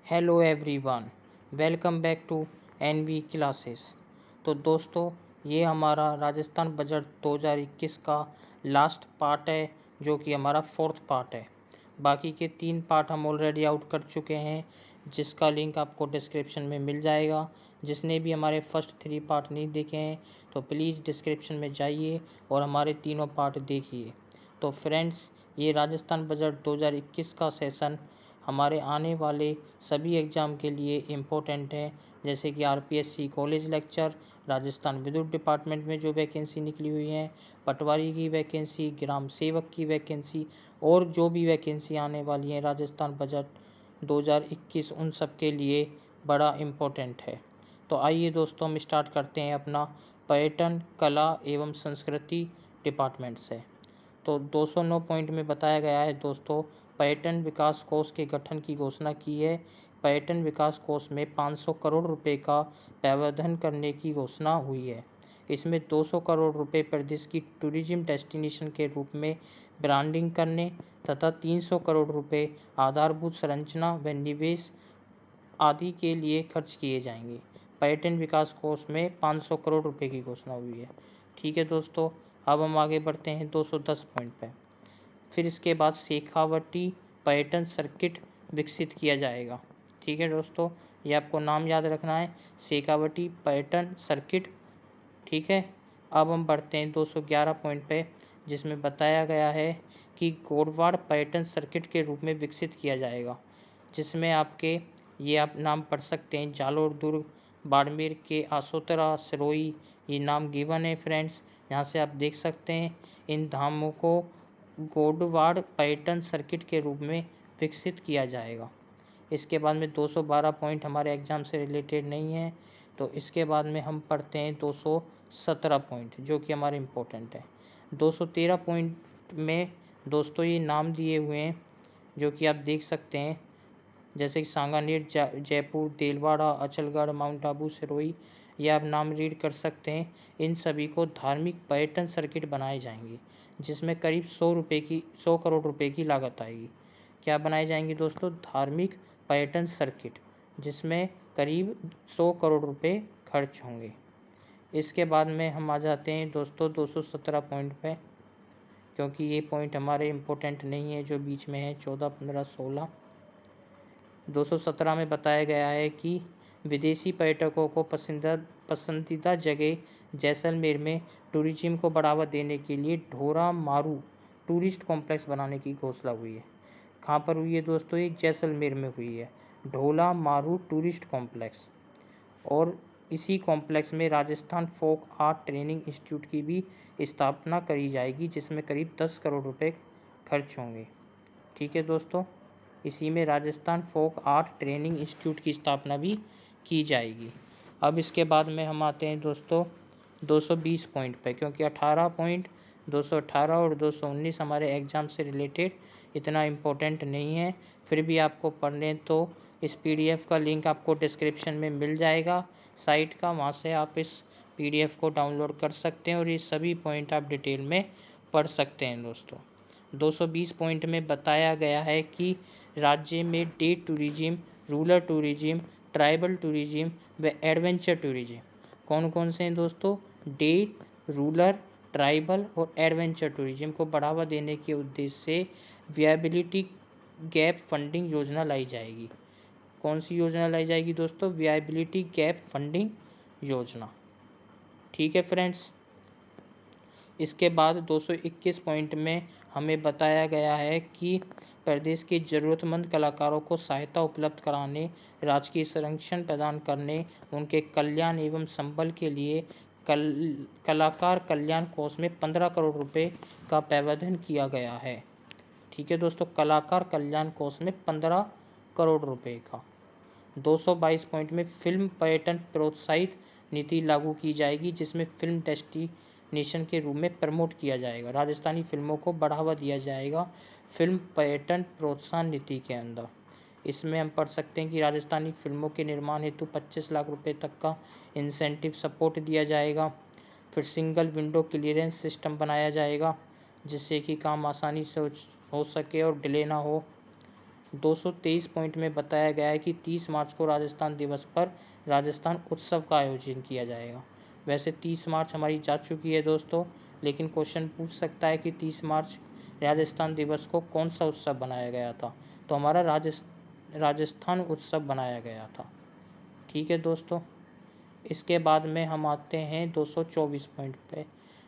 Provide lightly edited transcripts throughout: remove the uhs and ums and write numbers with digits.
Hello everyone, welcome back to NV classes. तो दोस्तों, ये हमारा राजस्थान बजट 2021 का लास्ट पार्ट है, जो कि हमारा फोर्थ पार्ट है। बाकी के 3 पार्ट हम ऑलरेडी आउट कर चुके हैं, जिसका लिंक आपको डिस्क्रिप्शन में मिल जाएगा। जिसने भी हमारे फर्स्ट 3 पार्ट नहीं देखे हैं तो प्लीज़ डिस्क्रिप्शन में जाइए और हमारे तीनों पार्ट देखिए। तो फ्रेंड्स, ये राजस्थान बजट 2021 का सेशन हमारे आने वाले सभी एग्ज़ाम के लिए इम्पोर्टेंट है, जैसे कि आरपीएससी कॉलेज लेक्चर, राजस्थान विद्युत डिपार्टमेंट में जो वैकेंसी निकली हुई हैं, पटवारी की वैकेंसी, ग्राम सेवक की वैकेंसी और जो भी वैकेंसी आने वाली है राजस्थान बजट 2021, उन सब के लिए बड़ा इम्पोर्टेंट है। तो आइए दोस्तों, हम स्टार्ट करते हैं अपना पर्यटन, कला एवं संस्कृति डिपार्टमेंट से। तो 209 पॉइंट में बताया गया है दोस्तों, पर्यटन विकास कोष के गठन की घोषणा की है। पर्यटन विकास कोष में 500 करोड़ रुपए का प्रावधान करने की घोषणा हुई है। इसमें 200 करोड़ रुपए प्रदेश की टूरिज्म डेस्टिनेशन के रूप में ब्रांडिंग करने तथा 300 करोड़ रुपए आधारभूत संरचना व निवेश आदि के लिए खर्च किए जाएंगे। पर्यटन विकास कोष में 500 करोड़ रुपए की घोषणा हुई है। ठीक है दोस्तों, अब हम आगे बढ़ते हैं 210 पॉइंट पे। फिर इसके बाद शेखावटी पर्यटन सर्किट विकसित किया जाएगा। ठीक है दोस्तों, ये आपको नाम याद रखना है, शेखावटी पर्यटन सर्किट। ठीक है, अब हम बढ़ते हैं 211 पॉइंट पे, जिसमें बताया गया है कि गोडवाड़ पर्यटन सर्किट के रूप में विकसित किया जाएगा, जिसमें आपके ये आप नाम पढ़ सकते हैं, जालोर, दुर्ग, बाड़मेर के आसोतरा, सिरोही, ये नाम गिवन है फ्रेंड्स। यहाँ से आप देख सकते हैं इन धामों को गोडवाड़ पर्यटन सर्किट के रूप में विकसित किया जाएगा। इसके बाद में 212 पॉइंट हमारे एग्ज़ाम से रिलेटेड नहीं है, तो इसके बाद में हम पढ़ते हैं 217 पॉइंट, जो कि हमारे इम्पोर्टेंट है। 213 पॉइंट में दोस्तों ये नाम दिए हुए हैं, जो कि आप देख सकते हैं, जैसे कि सांगानेर, जयपुर, देलवाड़ा, अचलगढ़, माउंट आबू, सिरोही, ये आप नाम रीड कर सकते हैं। इन सभी को धार्मिक पर्यटन सर्किट बनाए जाएंगे, जिसमें करीब 100 करोड़ रुपए की लागत आएगी। क्या बनाए जाएंगे दोस्तों? धार्मिक पर्यटन सर्किट, जिसमें करीब 100 करोड़ रुपए खर्च होंगे। इसके बाद में हम आ जाते हैं दोस्तों 217 पॉइंट पे, क्योंकि ये पॉइंट हमारे इम्पोर्टेंट नहीं है, जो बीच में है 14, 15, 16। 217 में बताया गया है कि विदेशी पर्यटकों को पसंदीदा जगह जैसलमेर में टूरिज्म को बढ़ावा देने के लिए ढोरा मारू टूरिस्ट कॉम्प्लेक्स बनाने की घोषणा हुई है। कहाँ पर हुई है दोस्तों? ये जैसलमेर में हुई है, ढोला मारू टूरिस्ट कॉम्प्लेक्स। और इसी कॉम्प्लेक्स में Rajasthan folk art training institute की भी स्थापना करी जाएगी, जिसमें करीब 10 करोड़ रुपए खर्च होंगे। ठीक है दोस्तों, इसी में Rajasthan folk art training institute की स्थापना भी की जाएगी। अब इसके बाद में हम आते हैं दोस्तों 220 पॉइंट पे, क्योंकि 18 पॉइंट 218 और 219 हमारे एग्ज़ाम से रिलेटेड इतना इम्पोर्टेंट नहीं है, फिर भी आपको पढ़ने तो इस पीडीएफ का लिंक आपको डिस्क्रिप्शन में मिल जाएगा साइट का, वहाँ से आप इस पीडीएफ को डाउनलोड कर सकते हैं और ये सभी पॉइंट आप डिटेल में पढ़ सकते हैं दोस्तों। 220 पॉइंट में बताया गया है कि राज्य में day tourism, rural tourism, tribal tourism व एडवेंचर टूरिज्म कौन कौन से हैं दोस्तों? डे, रूरल, ट्राइबल और एडवेंचर टूरिज्म को बढ़ावा देने के उद्देश्य से वियाबिलिटी गैप फंडिंग योजना लाई जाएगी। कौन सी योजना लाई जाएगी दोस्तों? वियाबिलिटी गैप फंडिंग योजना। ठीक है फ्रेंड्स, इसके बाद 221 पॉइंट में हमें बताया गया है कि प्रदेश के ज़रूरतमंद कलाकारों को सहायता उपलब्ध कराने, राजकीय संरक्षण प्रदान करने, उनके कल्याण एवं संबल के लिए कलाकार कल्याण कोष में 15 करोड़ रुपए का प्रावधान किया गया है। ठीक है दोस्तों, कलाकार कल्याण कोष में 15 करोड़ रुपए का। 222 पॉइंट में फिल्म पर्यटन प्रोत्साहित नीति लागू की जाएगी, जिसमें फिल्म डेस्टिनेशन के रूप में प्रमोट किया जाएगा, राजस्थानी फिल्मों को बढ़ावा दिया जाएगा फिल्म पर्यटन प्रोत्साहन नीति के अंदर। इसमें हम पढ़ सकते हैं कि राजस्थानी फिल्मों के निर्माण हेतु 25 लाख रुपए तक का इंसेंटिव सपोर्ट दिया जाएगा। फिर सिंगल विंडो क्लियरेंस सिस्टम बनाया जाएगा, जिससे कि काम आसानी से हो सके और डिले ना हो। 223 पॉइंट में बताया गया है कि 30 मार्च को राजस्थान दिवस पर राजस्थान उत्सव का आयोजन किया जाएगा। वैसे 30 मार्च हमारी जा चुकी है दोस्तों, लेकिन क्वेश्चन पूछ सकता है कि 30 मार्च राजस्थान दिवस को कौन सा उत्सव बनाया गया था, तो हमारा राजस्थान उत्सव बनाया गया था। ठीक है दोस्तों, इसके बाद में हम आते हैं 224 पॉइंट पे,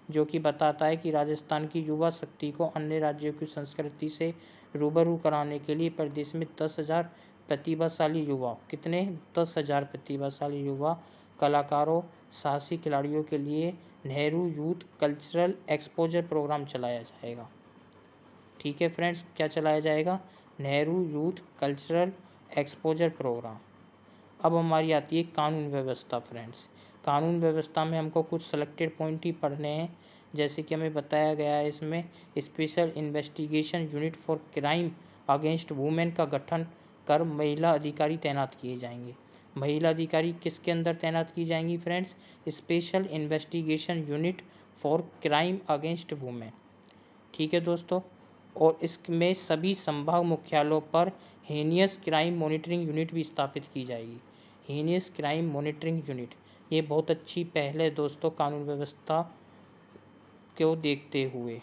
जो कि बताता है कि राजस्थान की युवा शक्ति को अन्य राज्यों की संस्कृति से रूबरू कराने के लिए प्रदेश में 10,000 प्रतिभाशाली युवा, कितने 10,000 प्रतिभाशाली युवा कलाकारों, साहसी खिलाड़ियों के लिए Nehru youth cultural exposure programme चलाया जाएगा। ठीक है फ्रेंड्स, क्या चलाया जाएगा? Nehru youth cultural exposure programme. अब हमारी आती है कानून व्यवस्था फ्रेंड्स। कानून व्यवस्था में हमको कुछ सेलेक्टेड पॉइंट ही पढ़ने हैं, जैसे कि हमें बताया गया है इसमें special investigation unit for crime against women का गठन कर महिला अधिकारी तैनात किए जाएंगे। महिला अधिकारी किसके अंदर तैनात की जाएंगी friends? Special investigation unit for crime against women. ठीक है दोस्तों, और इसमें सभी संभाग मुख्यालयों पर हेनियस क्राइम मॉनिटरिंग यूनिट भी स्थापित की जाएगी। हेनियस क्राइम मॉनिटरिंग यूनिट, ये बहुत अच्छी पहल है दोस्तों कानून व्यवस्था को देखते हुए।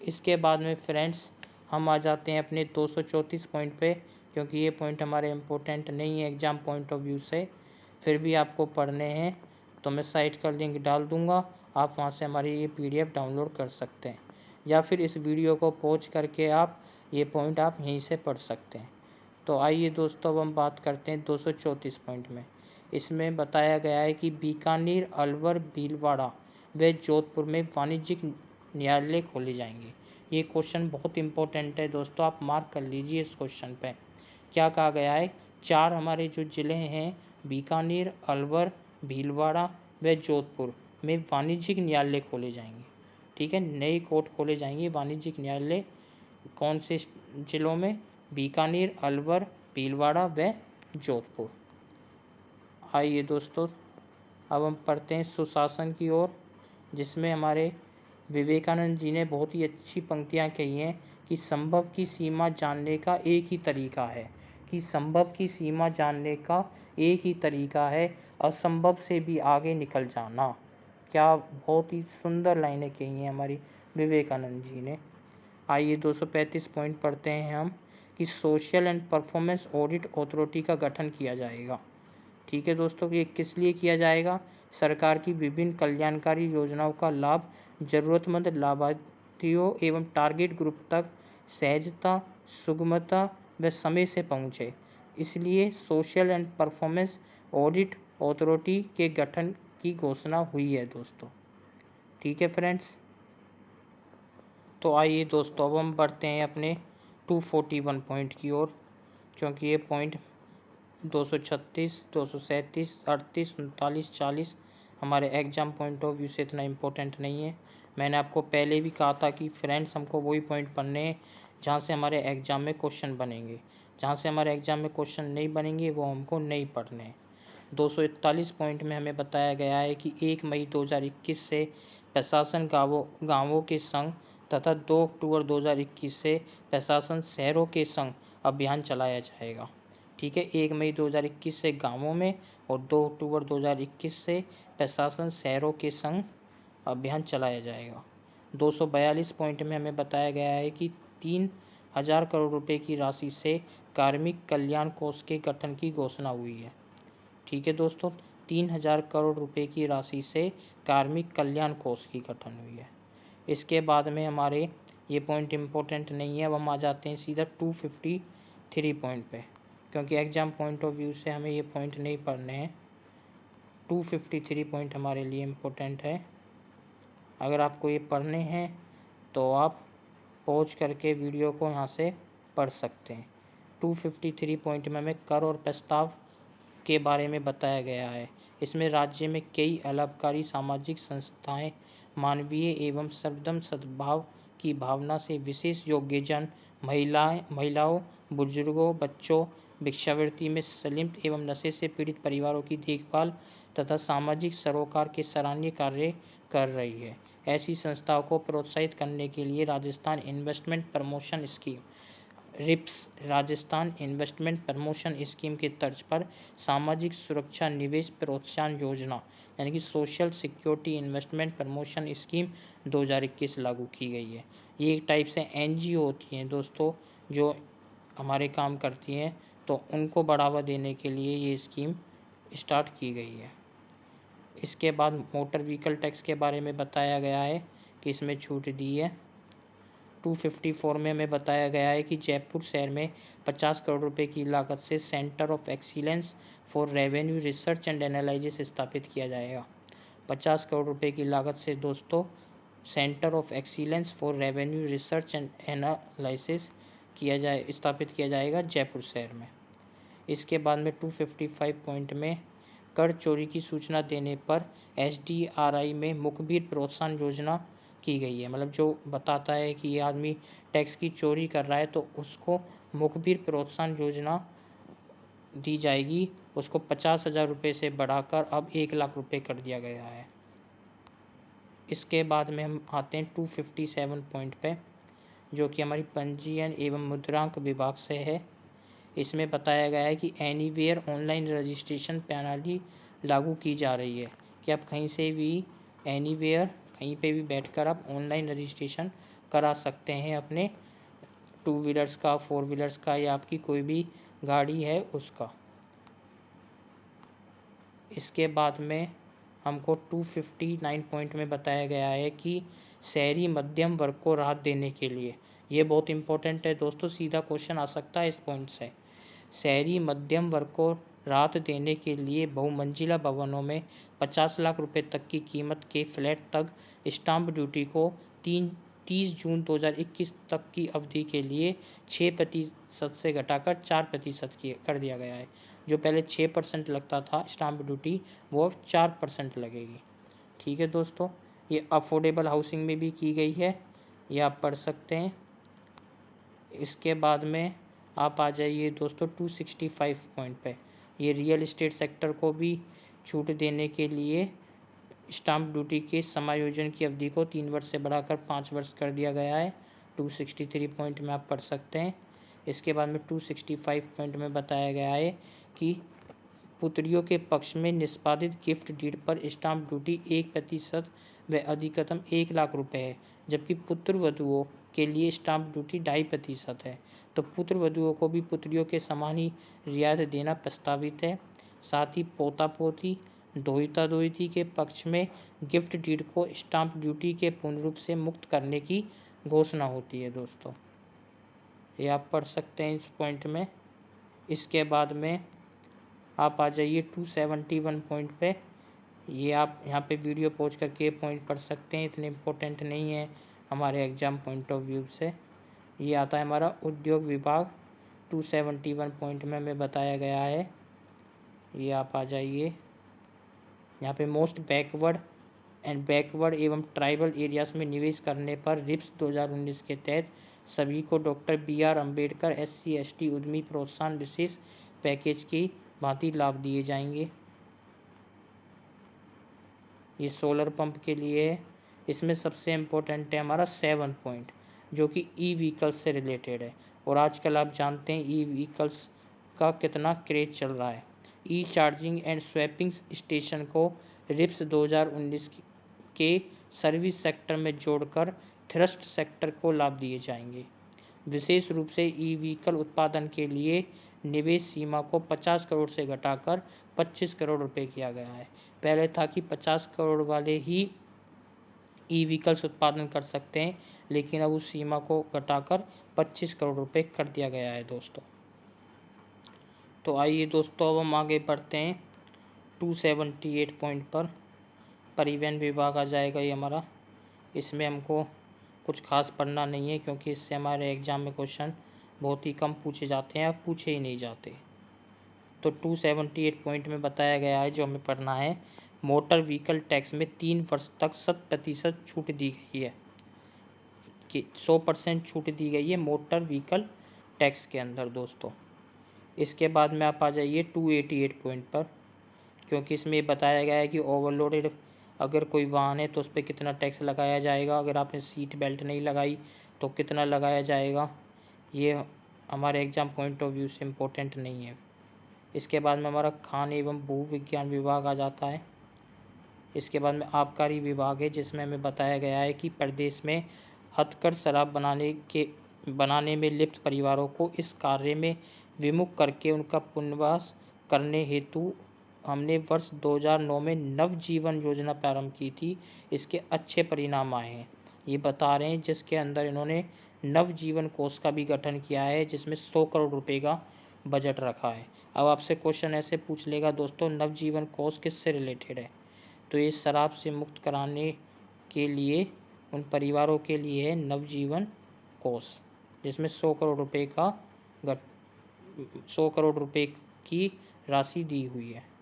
इसके बाद में फ्रेंड्स हम आ जाते हैं अपने 234 पॉइंट पे, क्योंकि ये पॉइंट हमारे इम्पोर्टेंट नहीं है एग्जाम पॉइंट ऑफ व्यू से, फिर भी आपको पढ़ने हैं, तो मैं साइट का लिंक डाल दूंगा, आप वहाँ से हमारी ये PDF डाउनलोड कर सकते हैं, या फिर इस वीडियो को पॉज करके आप ये पॉइंट आप यहीं से पढ़ सकते हैं। तो आइए दोस्तों, अब हम बात करते हैं 234 पॉइंट में। इसमें बताया गया है कि बीकानेर, अलवर, भीलवाड़ा व जोधपुर में वाणिज्यिक न्यायालय खोले जाएंगे। ये क्वेश्चन बहुत इंपॉर्टेंट है दोस्तों, आप मार्क कर लीजिए इस क्वेश्चन पे। क्या कहा गया है? 4 हमारे जो जिले हैं बीकानेर, अलवर, भीलवाड़ा व जोधपुर में वाणिज्यिक न्यायालय खोले जाएंगे। ठीक है, नए कोर्ट खोले जाएंगे वाणिज्यिक न्यायालय कौन से जिलों में? बीकानेर, अलवर, भीलवाड़ा व जोधपुर। आइए दोस्तों, अब हम पढ़ते हैं सुशासन की ओर, जिसमें हमारे विवेकानंद जी ने बहुत ही अच्छी पंक्तियां कही हैं कि संभव की सीमा जानने का एक ही तरीका है, कि संभव की सीमा जानने का एक ही तरीका है, असंभव से भी आगे निकल जाना। क्या बहुत ही सुंदर लाइनें कही हैं हमारी विवेकानंद जी ने। आइए 235 पॉइंट पढ़ते हैं हम कि social and performance audit authority का गठन किया जाएगा। ठीक है दोस्तों, ये किस लिए किया जाएगा? सरकार की विभिन्न कल्याणकारी योजनाओं का लाभ जरूरतमंद लाभार्थियों एवं टारगेट ग्रुप तक सहजता, सुगमता व समय से पहुंचे, इसलिए social and performance audit authority के गठन की घोषणा हुई है दोस्तों। ठीक है फ्रेंड्स, तो आइए दोस्तों, अब हम बढ़ते हैं अपने 241 पॉइंट की ओर, क्योंकि ये पॉइंट 236, 237, 38, 39, 40 हमारे एग्जाम पॉइंट ऑफ व्यू से इतना इम्पोर्टेंट नहीं है। मैंने आपको पहले भी कहा था कि फ्रेंड्स हमको वही पॉइंट पढ़ने हैं जहाँ से हमारे एग्जाम में क्वेश्चन बनेंगे, जहाँ से हमारे एग्जाम में क्वेश्चन नहीं बनेंगे वो हमको नहीं पढ़ने हैं। 241 पॉइंट में हमें बताया गया है कि 1 मई 2021 से प्रशासन गाँवों के संग तथा 2 अक्टूबर 2021 से प्रशासन शहरों के संग अभियान चलाया जाएगा। ठीक है, 1 मई 2021 से गांवों में और 2 अक्टूबर 2021 से प्रशासन शहरों के संग अभियान चलाया जाएगा। 242 पॉइंट में हमें बताया गया है कि 3,000 करोड़ रुपए की राशि से कार्मिक कल्याण कोष के गठन की घोषणा हुई है। ठीक है दोस्तों, 3,000 करोड़ रुपए की राशि से कार्मिक कल्याण कोष की गठन हुई है। इसके बाद में हमारे ये पॉइंट इम्पोर्टेंट नहीं है, अब हम आ जाते हैं सीधा 253 पॉइंट पे, क्योंकि एग्जाम पॉइंट ऑफ व्यू से हमें ये पॉइंट नहीं पढ़ने हैं। 253 पॉइंट हमारे लिए इम्पोर्टेंट है। अगर आपको ये पढ़ने हैं तो आप पॉज करके वीडियो को यहाँ से पढ़ सकते हैं। 253 पॉइंट में हमें कर और प्रस्ताव के बारे में बताया गया है। इसमें राज्य में कई अलाभकारी सामाजिक संस्थाएं मानवीय एवं सर्वधर्म सद्भाव की भावना से विशेष योग्यजन, महिलाओं, बुजुर्गों, बच्चों, भिक्षावृत्ति में संलिप्त एवं नशे से पीड़ित परिवारों की देखभाल तथा सामाजिक सरोकार के सराहनीय कार्य कर रही है। ऐसी संस्थाओं को प्रोत्साहित करने के लिए Rajasthan investment promotion scheme RIPS Rajasthan investment promotion scheme के तर्ज पर सामाजिक सुरक्षा निवेश प्रोत्साहन योजना यानी कि social security investment promotion scheme 2021 लागू की गई है। ये एक टाइप से एनजीओ होती हैं दोस्तों जो हमारे काम करती हैं, तो उनको बढ़ावा देने के लिए ये स्कीम स्टार्ट की गई है। इसके बाद मोटर व्हीकल टैक्स के बारे में बताया गया है कि इसमें छूट दी है। 254 में हमें बताया गया है कि जयपुर शहर में 50 करोड़ रुपए की लागत से centre of excellence for revenue research and analysis स्थापित किया जाएगा। 50 करोड़ रुपए की लागत से दोस्तों centre of excellence for revenue research and analysis स्थापित किया जाएगा जयपुर शहर में। इसके बाद में 255 पॉइंट में कर चोरी की सूचना देने पर एसडीआरआई में मुखबिर प्रोत्साहन योजना की गई है। मतलब जो बताता है कि ये आदमी टैक्स की चोरी कर रहा है तो उसको मुखबिर प्रोत्साहन योजना दी जाएगी। उसको 50,000 रुपये से बढ़ाकर अब 1 लाख रुपये कर दिया गया है। इसके बाद में हम आते हैं 257 पॉइंट पे, जो कि हमारी पंजीयन एवं मुद्रांक विभाग से है। इसमें बताया गया है कि एनीवेयर ऑनलाइन रजिस्ट्रेशन प्रणाली लागू की जा रही है कि आप कहीं से भी एनीवेयर कहीं पे भी बैठकर आप ऑनलाइन रजिस्ट्रेशन करा सकते हैं अपने 2 व्हीलर्स का, 4 व्हीलर्स का या आपकी कोई भी गाड़ी है उसका। इसके बाद में हमको 259 पॉइंट में बताया गया है कि शहरी मध्यम वर्ग को राहत देने के लिए, ये बहुत इंपॉर्टेंट है दोस्तों, सीधा क्वेश्चन आ सकता है इस पॉइंट से। शहरी मध्यम वर्ग को राहत देने के लिए बहुमंजिला भवनों में 50 लाख रुपए तक की कीमत के फ्लैट तक स्टाम्प ड्यूटी को 30 जून 2021 तक की अवधि के लिए 6% से घटाकर 4% कर दिया गया है। जो पहले 6% लगता था स्टाम्प ड्यूटी, वो अब 4% लगेगी। ठीक है दोस्तों, ये अफोर्डेबल हाउसिंग में भी की गई है, ये आप पढ़ सकते हैं। इसके बाद में आप आ जाइए दोस्तों 265 पॉइंट पे, ये रियल एस्टेट सेक्टर को भी छूट देने के लिए स्टाम्प ड्यूटी के समायोजन की अवधि को 3 वर्ष से बढ़ाकर 5 वर्ष कर दिया गया है। 263 पॉइंट में आप पढ़ सकते हैं। इसके बाद में 265 पॉइंट में बताया गया है कि पुत्रियों के पक्ष में निष्पादित गिफ्ट डीड पर स्टाम्प ड्यूटी 1% व अधिकतम 1 लाख रुपए है, जबकि पुत्र वधुओं के लिए स्टाम्प ड्यूटी 2.5% है। तो पुत्र वधुओं को भी पुत्रियों के समान ही रियायत देना प्रस्तावित है। साथ ही पोता पोती दोहिता दोहिती के पक्ष में गिफ्ट डीड को स्टाम्प ड्यूटी के पूर्ण रूप से मुक्त करने की घोषणा होती है दोस्तों, ये आप पढ़ सकते हैं इस पॉइंट में। इसके बाद में आप आ जाइए 271 पॉइंट पे, ये आप यहाँ पे वीडियो पॉज करके पॉइंट पढ़ सकते हैं, इतने इम्पोर्टेंट नहीं है हमारे एग्जाम पॉइंट ऑफ व्यू से। ये आता है हमारा उद्योग विभाग। 271 पॉइंट में हमें बताया गया है, ये आप आ जाइए यहाँ पे मोस्ट बैकवर्ड एवं ट्राइबल एरियाज में निवेश करने पर रिप्स 2019 के तहत सभी को doctor BR Ambedkar SC ST उद्यमी प्रोत्साहन विशेष पैकेज की भांति लाभ दिए जाएंगे। ये सोलर पंप के लिए है। इसमें सबसे इम्पोर्टेंट है हमारा 7 पॉइंट, जो कि ई व्हीकल्स से रिलेटेड है। और आजकल आप जानते हैं ई व्हीकल्स का कितना क्रेज चल रहा है। E charging and swapping station को रिप्स 2019 के सर्विस सेक्टर में जोड़कर थ्रस्ट सेक्टर को लाभ दिए जाएंगे। विशेष रूप से ई व्हीकल उत्पादन के लिए निवेश सीमा को 50 करोड़ से घटाकर 25 करोड़ रुपए किया गया है। पहले था कि 50 करोड़ वाले ही ई व्हीकल्स उत्पादन कर सकते हैं, लेकिन अब उस सीमा को घटाकर 25 करोड़ रुपए कर दिया गया है दोस्तों। तो आइए दोस्तों अब हम आगे बढ़ते हैं 278 पॉइंट पर। परिवहन विभाग आ जाएगा ये हमारा। इसमें हमको कुछ खास पढ़ना नहीं है, क्योंकि इससे हमारे एग्जाम में क्वेश्चन बहुत ही कम पूछे जाते हैं, पूछे ही नहीं जाते। तो 278 पॉइंट में बताया गया है जो हमें पढ़ना है, मोटर व्हीकल टैक्स में 3 वर्ष तक 100% छूट दी गई है, कि 100% छूट दी गई है मोटर व्हीकल टैक्स के अंदर दोस्तों। इसके बाद में आप आ जाइए 288 पॉइंट पर, क्योंकि इसमें बताया गया है कि ओवरलोडेड अगर कोई वाहन है तो उस पर कितना टैक्स लगाया जाएगा, अगर आपने सीट बेल्ट नहीं लगाई तो कितना लगाया जाएगा। ये हमारे एग्जाम पॉइंट ऑफ व्यू से इम्पोर्टेंट नहीं है। इसके बाद में हमारा खान एवं भू विज्ञान विभाग आ जाता है। इसके बाद में आबकारी विभाग है, जिसमें हमें बताया गया है कि प्रदेश में हथकढ़ शराब बनाने में लिप्त परिवारों को इस कार्य में विमुख करके उनका पुनर्वास करने हेतु हमने वर्ष 2009 में नवजीवन योजना प्रारंभ की थी। इसके अच्छे परिणाम आए हैं, ये बता रहे हैं, जिसके अंदर इन्होंने नवजीवन कोष का भी गठन किया है, जिसमें 100 करोड़ रुपए का बजट रखा है। अब आपसे क्वेश्चन ऐसे पूछ लेगा दोस्तों, नवजीवन कोष किससे रिलेटेड है? तो ये शराब से मुक्त कराने के लिए उन परिवारों के लिए है नवजीवन कोष, जिसमें 100 करोड़ रुपए का 100 करोड़ रुपए की राशि दी हुई है।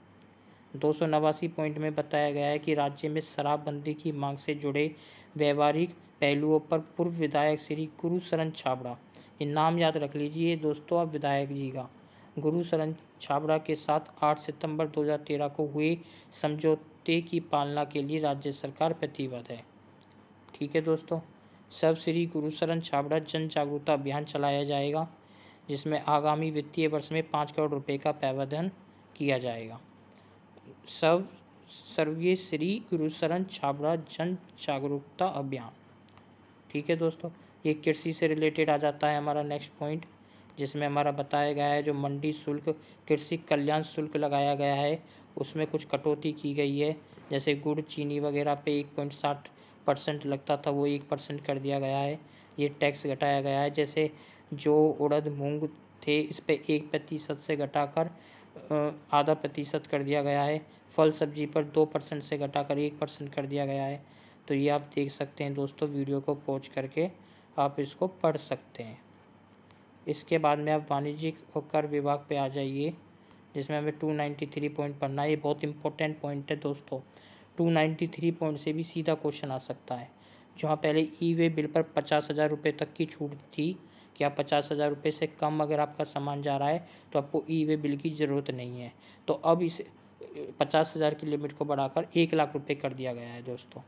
289 पॉइंट में बताया गया है कि राज्य में शराबबंदी की मांग से जुड़े व्यवहारिक पहलुओं पर पूर्व विधायक श्री गुरुशरण छाबड़ा, ये नाम याद रख लीजिए दोस्तों आप विधायक जी का, गुरुशरण छाबड़ा के साथ 8 सितंबर 2013 को हुए समझौते की पालना के लिए राज्य सरकार प्रतिबद्ध है। ठीक है दोस्तों, सब श्री गुरुशरण छाबड़ा जन जागरूकता अभियान चलाया जाएगा, जिसमें आगामी वित्तीय वर्ष में 5 करोड़ रुपए का प्रावधान किया जाएगा। सब स्वर्गीय श्री गुरुशरण छाबड़ा जन जागरूकता अभियान। ठीक है दोस्तों, ये कृषि से रिलेटेड आ जाता है हमारा नेक्स्ट पॉइंट, जिसमें हमारा बताया गया है जो मंडी शुल्क कृषि कल्याण शुल्क लगाया गया है, उसमें कुछ कटौती की गई है। जैसे गुड़ चीनी वगैरह पे 1.60% लगता था, वो 1% कर दिया गया है। ये टैक्स घटाया गया है। जैसे जो उड़द मूंग थे, इस पे 1% से घटाकर आधा प्रतिशत कर दिया गया है। फल सब्जी पर 2% से घटाकर 1% कर दिया गया है। तो ये आप देख सकते हैं दोस्तों, वीडियो को पॉज करके आप इसको पढ़ सकते हैं। इसके बाद में आप वाणिज्यिक और कर विभाग पे आ जाइए, जिसमें हमें 293 पॉइंट पढ़ना है। ये बहुत इंपॉर्टेंट पॉइंट है दोस्तों, 293 पॉइंट से भी सीधा क्वेश्चन आ सकता है। जहाँ पहले ई वे बिल पर 50,000 रुपये तक की छूट थी कि आप 50,000 रुपये से कम अगर आपका सामान जा रहा है तो आपको ई वे बिल की ज़रूरत नहीं है। तो अब इस 50,000 की लिमिट को बढ़ाकर 1 लाख रुपये कर दिया गया है दोस्तों,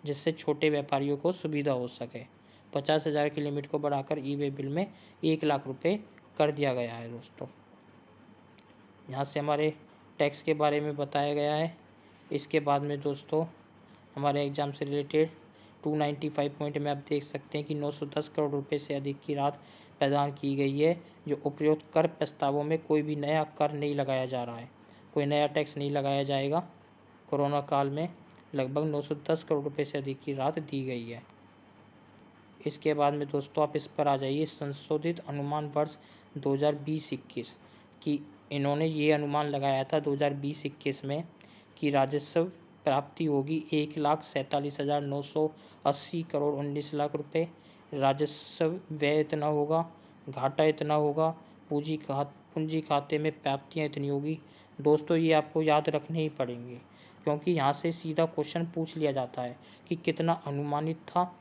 जिससे छोटे व्यापारियों को सुविधा हो सके। 50,000 की लिमिट को बढ़ाकर ई वे बिल में 1 लाख रुपये कर दिया गया है दोस्तों। यहाँ से हमारे टैक्स के बारे में बताया गया है। इसके बाद में दोस्तों हमारे एग्ज़ाम से रिलेटेड 295 पॉइंट में आप देख सकते हैं कि 910 करोड़ रुपए से अधिक की राहत प्रदान की गई है। जो उपरोक्त कर प्रस्तावों में कोई भी नया कर नहीं लगाया जा रहा है, कोई नया टैक्स नहीं लगाया जाएगा। कोरोना काल में लगभग 910 करोड़ रुपए से अधिक की राहत दी गई है। इसके बाद में दोस्तों आप इस पर आ जाइए, संशोधित अनुमान वर्ष 2020-21 की इन्होंने ये अनुमान लगाया था 2020-21 में कि राजस्व प्राप्ति होगी 1,47,980 करोड़ 19 लाख रुपए। राजस्व व्यय इतना होगा, घाटा इतना होगा, पूंजी खाते में प्राप्तियाँ इतनी होगी। दोस्तों ये आपको याद रखने ही पड़ेंगे, क्योंकि यहाँ से सीधा क्वेश्चन पूछ लिया जाता है कि कितना अनुमानित था।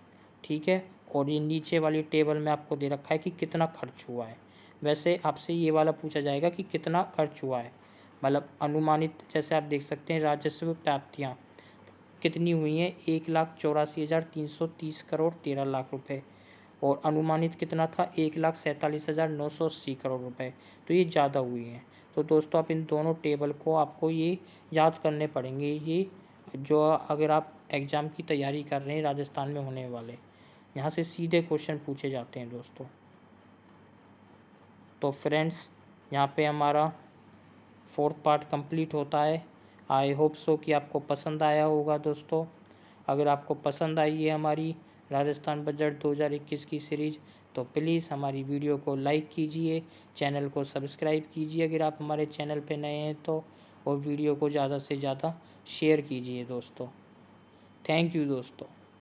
ठीक है, और ये नीचे वाली टेबल में आपको दे रखा है कि कितना खर्च हुआ है। वैसे आपसे ये वाला पूछा जाएगा कि कितना खर्च हुआ है, मतलब अनुमानित। जैसे आप देख सकते हैं राजस्व प्राप्तियाँ कितनी हुई हैं, 1,84,330 करोड़ 13 लाख रुपए, और अनुमानित कितना था 1,47,980 करोड़ रुपए। तो ये ज़्यादा हुई हैं। तो दोस्तों आप इन दोनों टेबल को आपको ये याद करने पड़ेंगे, ये जो अगर आप एग्ज़ाम की तैयारी कर रहे हैं राजस्थान में होने वाले, यहाँ से सीधे क्वेश्चन पूछे जाते हैं दोस्तों। तो फ्रेंड्स यहाँ पे हमारा 4th पार्ट कंप्लीट होता है। आई होप सो कि आपको पसंद आया होगा दोस्तों। अगर आपको पसंद आई है हमारी राजस्थान बजट 2021 की सीरीज़, तो प्लीज़ हमारी वीडियो को लाइक कीजिए, चैनल को सब्सक्राइब कीजिए अगर आप हमारे चैनल पे नए हैं तो, और वीडियो को ज़्यादा से ज़्यादा शेयर कीजिए दोस्तों। थैंक यू दोस्तों।